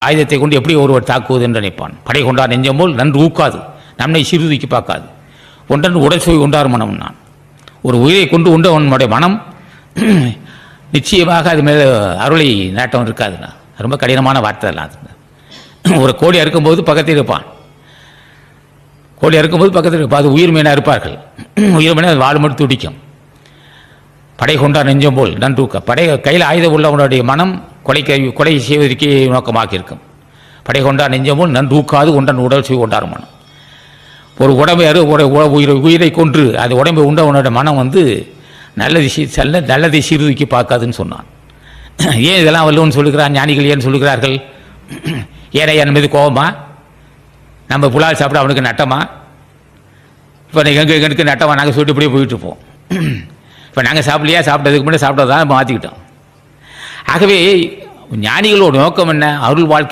ஆயுதத்தை கொண்டு எப்படி ஒருவர் தாக்குவது என்று நினைப்பான். படை கொண்டார் நெஞ்சம் போல் நன்று ஊக்காது, நம்மை சீர்தூக்கி பார்க்காது. ஒன்றன் உடல் சுவை உண்டார் மனம். நான் ஒரு உயிரை கொண்டு உண்டவனுடைய மனம் நிச்சயமாக அது மேலே அருளை நாட்டம் இருக்காதுண்ணா. ரொம்ப கடினமான வார்த்தை எல்லாம் அது. ஒரு கோழி அறுக்கும்போது பக்கத்தில் இருப்பான், கோழி அறுக்கும்போது பக்கத்தில் இருப்பான். அது உயிர் மீனாக இருப்பார்கள். உயிர் மீனாக அது வாழ் மட்டும் துடிக்கும். படை கொண்டார் நெஞ்சம் போல் நன்றூக்க. படை கையில் ஆயுதம் உள்ளவனுடைய மனம் கொலை செய்வதற்கே நோக்கமாக இருக்கும். படை கொண்டார் நெஞ்சம் போல் நன்றூக்காது ஒன்றன் உடல் சுவை கொண்டார் மனம். ஒரு உடம்பை உயிரை கொன்று அது உடம்பை உண்டவனோட மனம் நல்லதை சீர்தூக்கி பார்க்காதுன்னு சொன்னான். ஏன் இதெல்லாம் வல்லவன் சொல்லுகிறான், ஞானிகள் ஏன் சொல்லுகிறார்கள்? ஏன்னா என் மீது கோபமா? நம்ம புலால் சாப்பிட அவனுக்கு நட்டமா? இப்போ எங்களுக்கு நட்டமா? நாங்கள் சொல்லிட்டு இப்படியே போயிட்டுருப்போம். இப்போ நாங்கள் சாப்பிடலையா? சாப்பிட்டதுக்கு முன்னாடி சாப்பிட்டதான் மாற்றிக்கிட்டோம். ஆகவே ஞானிகளோட நோக்கம் என்ன? அருள் வாழ்க்கை